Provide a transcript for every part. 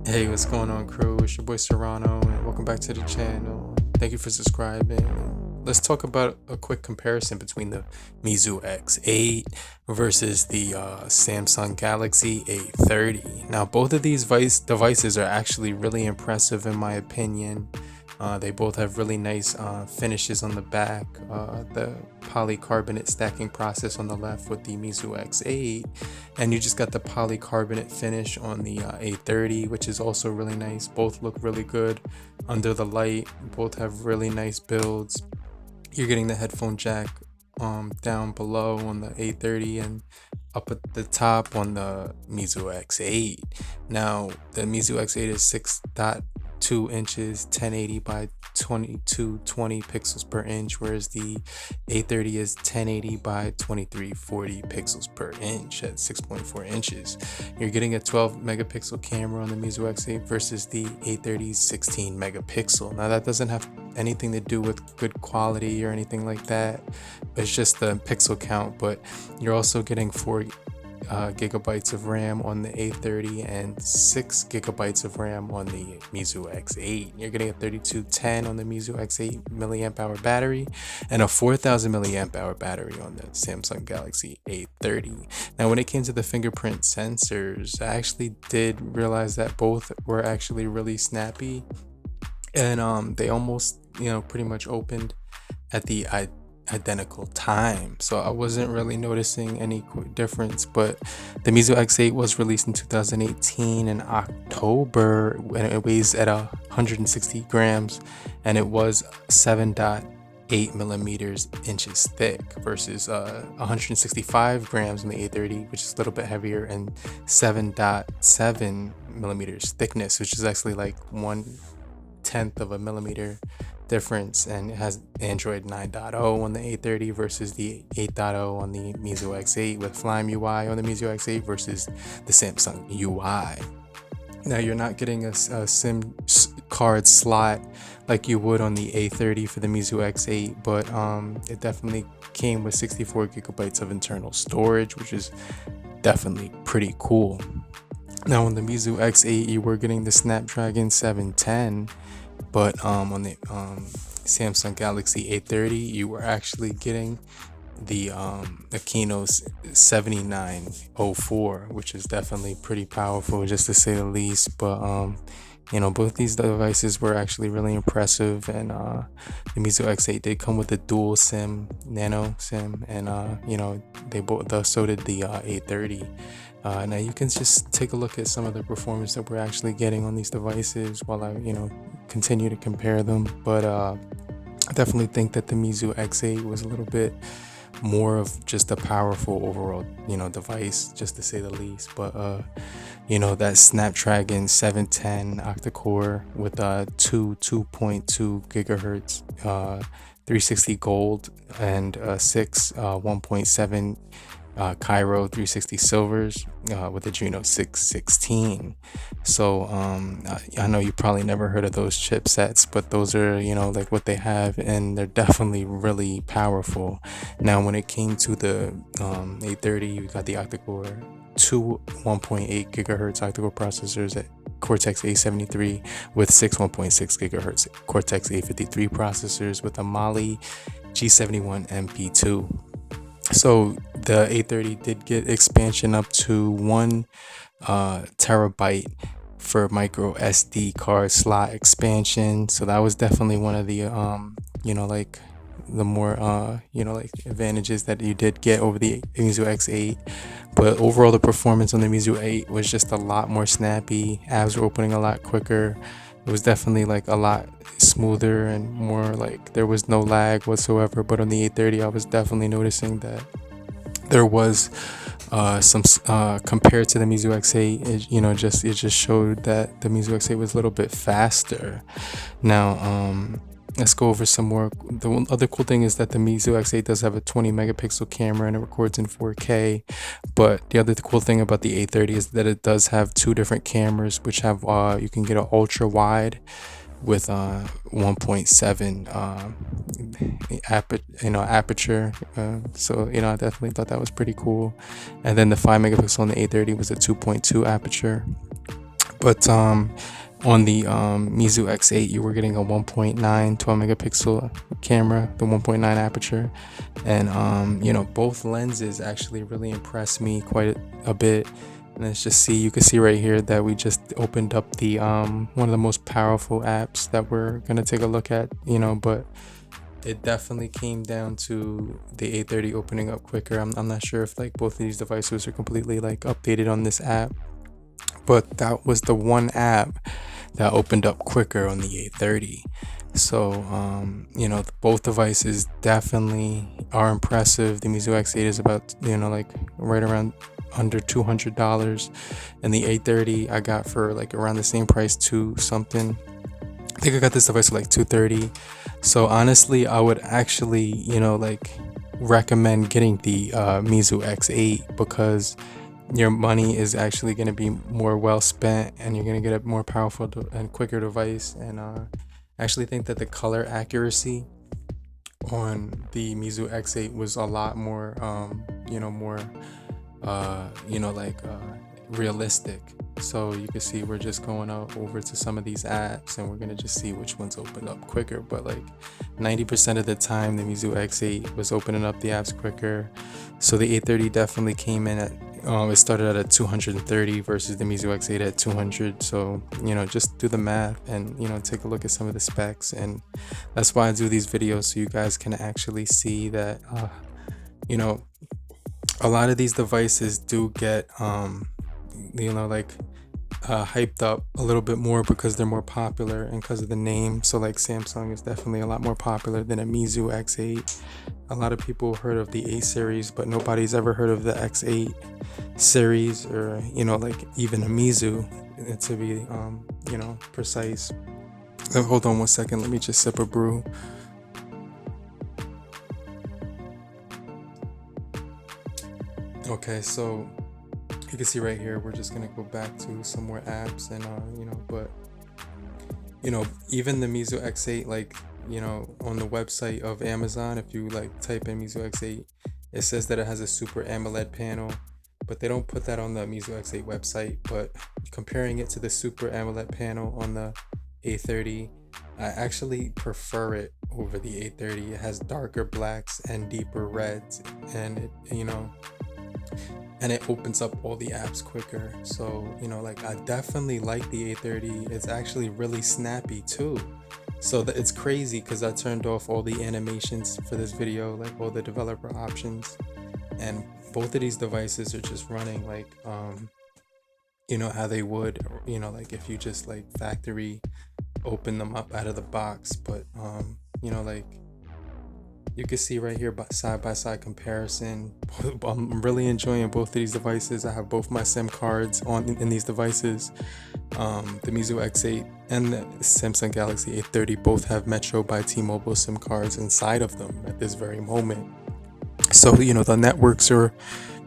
Hey, what's going on, crew? It's your boy Serrano, and welcome back to the channel. Thank you for subscribing. Let's talk about a quick comparison between the Meizu X8 versus the Samsung Galaxy A30. Now, both of these devices are actually really impressive in my opinion. They both have really nice finishes on the back. The polycarbonate stacking process on the left with the Meizu X8, and you just got the polycarbonate finish on the A30, which is also really nice. Both look really good under the light. Both have really nice builds. You're getting the headphone jack down below on the A30 and up at the top on the Meizu X8. Now, the Meizu X8 is 6.2 inches, 1080 by 2220 pixels per inch, whereas the A30 is 1080 by 2340 pixels per inch at 6.4 inches. You're getting a 12 megapixel camera on the Meizu X8 versus the A30's 16 megapixel. Now, that doesn't have anything to do with good quality or anything like that. It's just the pixel count, but you're also getting 4 gigabytes of RAM on the A30 and 6 gigabytes of RAM on the Meizu X8. You're getting a 3210 on the Meizu X8 milliamp hour battery and a 4000 milliamp hour battery on the Samsung Galaxy A30. Now, when it came to the fingerprint sensors, I actually did realize that both were actually really snappy, and they almost, pretty much opened at the identical time, so I wasn't really noticing any difference. But the Meizu X8 was released in 2018 in October, and it weighs at 160 grams, and it was 7.8 millimeters inches thick versus 165 grams in the A30, which is a little bit heavier, and 7.7 millimeters thickness, which is actually like 1/10 of a millimeter difference. And it has Android 9.0 on the A30 versus the 8.0 on the Meizu X8, with Flyme UI on the Meizu X8 versus the Samsung UI. Now, you're not getting a SIM card slot like you would on the A30 for the Meizu X8, but it definitely came with 64 gigabytes of internal storage, which is definitely pretty cool. Now, on the Meizu X8, you were getting the Snapdragon 710, but on the Samsung Galaxy A30, you were actually getting the Kino 7904, which is definitely pretty powerful, just to say the least. But both these devices were actually really impressive, and the Meizu X8 did come with a dual SIM, nano SIM, and they both, so did the A30. Now you can just take a look at some of the performance that we're actually getting on these devices while I continue to compare them. But I definitely think that the Meizu X8 was a little bit more of just a powerful overall device, just to say the least. But that Snapdragon 710 octa-core with 2.2 gigahertz 360 gold and 6 1.7 Cairo 360 silvers with the Adreno 616. So I know you probably never heard of those chipsets, but those are like what they have, and they're definitely really powerful. Now, when it came to the A30, you got the octa-core, two 1.8 gigahertz octa-core processors at Cortex A73 with 6 1.6 gigahertz Cortex A53 processors with a Mali G71 MP2. So the A30 did get expansion up to 1 terabyte for micro SD card slot expansion. So that was definitely one of the like the more like advantages that you did get over the Meizu X8. But overall, the performance on the Meizu 8 was just a lot more snappy. Apps were opening a lot quicker. It was definitely like a lot smoother and more like there was no lag whatsoever. But on the A30, I was definitely noticing that there was some compared to the Meizu X8, it just showed that the Meizu X8 was a little bit faster. Now, let's go over some more. The other cool thing is that the Meizu X8 does have a 20 megapixel camera and it records in 4K. But the other cool thing about the A30 is that it does have 2 different cameras, which have you can get an ultra wide with 1.7 aperture. So I definitely thought that was pretty cool. And then the 5 megapixel on the A30 was a 2.2 aperture. But on the Meizu X8, you were getting a 1.9 12 megapixel camera, the 1.9 aperture, and both lenses actually really impressed me quite a bit. And let's just see, you can see right here that we just opened up the one of the most powerful apps that we're gonna take a look at, but it definitely came down to the A30 opening up quicker. I'm not sure if like both of these devices are completely like updated on this app, but that was the one app that opened up quicker on the A30. So both devices definitely are impressive. The Meizu X8 is about like right around under $200, and the A30 I got for like around the same price, to something. I think I got this device for like $230. So honestly, I would actually recommend getting the Meizu X8, because your money is actually going to be more well spent, and you're going to get a more powerful and quicker device. And I actually think that the color accuracy on the Meizu X8 was a lot more realistic. So you can see we're just going over to some of these apps, and we're going to just see which ones open up quicker. But like 90% of the time, the Meizu X8 was opening up the apps quicker. So the A30 definitely came in at it started at 230 versus the Meizu X8 at 200. So just do the math and take a look at some of the specs. And that's why I do these videos, so you guys can actually see that a lot of these devices do get hyped up a little bit more because they're more popular and because of the name. So like Samsung is definitely a lot more popular than a Meizu X8. A lot of people heard of the A series, but nobody's ever heard of the X8 series, or even a Meizu, to be precise. Hold on one second, let me just sip a brew. Okay, so you can see right here, we're just gonna go back to some more apps, and even the Meizu X8, on the website of Amazon, if you type in Meizu X8, it says that it has a Super AMOLED panel, but they don't put that on the Meizu X8 website. But comparing it to the Super AMOLED panel on the A30, I actually prefer it over the A30. It has darker blacks and deeper reds, and it opens up all the apps quicker. So I definitely like the A30. It's actually really snappy too. So it's crazy because I turned off all the animations for this video, like all the developer options, and both of these devices are just running how they would, if you just factory open them up out of the box. But you can see right here, side by side comparison. I'm really enjoying both of these devices. I have both my SIM cards in these devices. The Meizu X8 and the Samsung Galaxy A30 both have Metro by T-Mobile SIM cards inside of them at this very moment. So the networks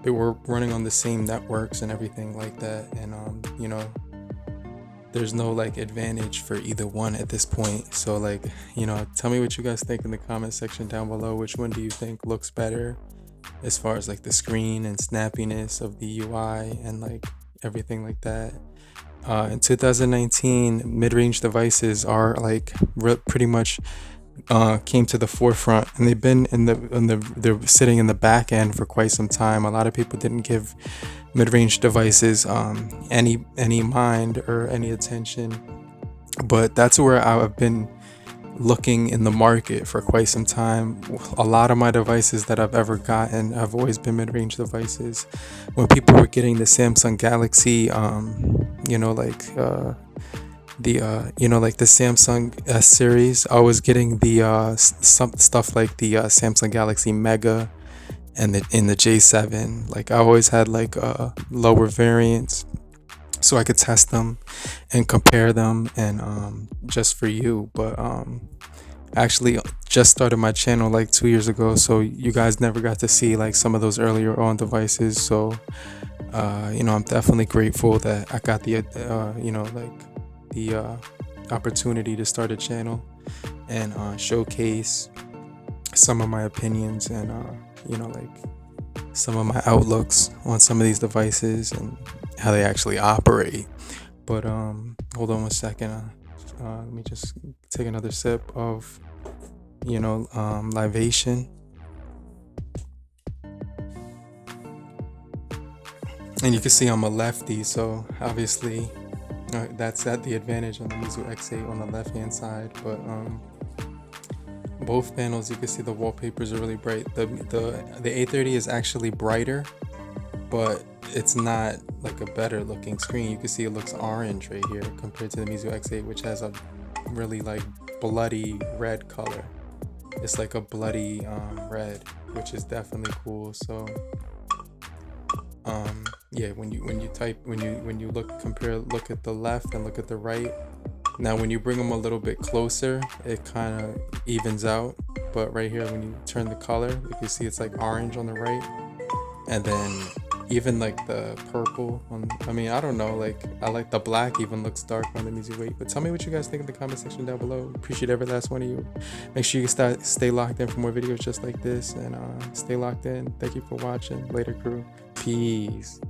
they were running on the same networks and everything like that. And there's no advantage for either one at this point. So tell me what you guys think in the comment section down below. Which one do you think looks better as far as the screen and snappiness of the UI and everything like that? In 2019, mid-range devices are pretty much came to the forefront, and they've been they're sitting in the back end for quite some time. A lot of people didn't give mid-range devices any mind or any attention, but that's where I've been looking in the market for quite some time. A lot of my devices that I've ever gotten have always been mid-range devices. When people were getting the Samsung Galaxy, the Samsung S series, I was getting the some stuff like the Samsung Galaxy Mega and in the J7. I always had lower variants so I could test them and compare them, and just for you. But actually just started my channel 2 years ago, so you guys never got to see some of those earlier on devices. So I'm definitely grateful that I got the opportunity to start a channel and showcase some of my opinions and some of my outlooks on some of these devices and how they actually operate. But hold on one second. Let me just take another sip of, libation. And you can see I'm a lefty, so obviously that's at the advantage on the Meizu X8 on the left hand side. But both panels, you can see the wallpapers are really bright. The A30 is actually brighter, but it's not like a better looking screen. You can see it looks orange right here compared to the Meizu X8, which has a really like bloody red color. It's like a bloody red, which is definitely cool. So yeah, when you look at the left and look at the right. Now when you bring them a little bit closer, it kind of evens out. But right here, when you turn the color, you can see it's like orange on the right, and then even like the purple on, I don't know, like I like the black even looks dark on the Meizu 8. But tell me what you guys think in the comment section down below. Appreciate every last one of you. Make sure you stay locked in for more videos just like this, and stay locked in. Thank you for watching. Later, crew. Peace.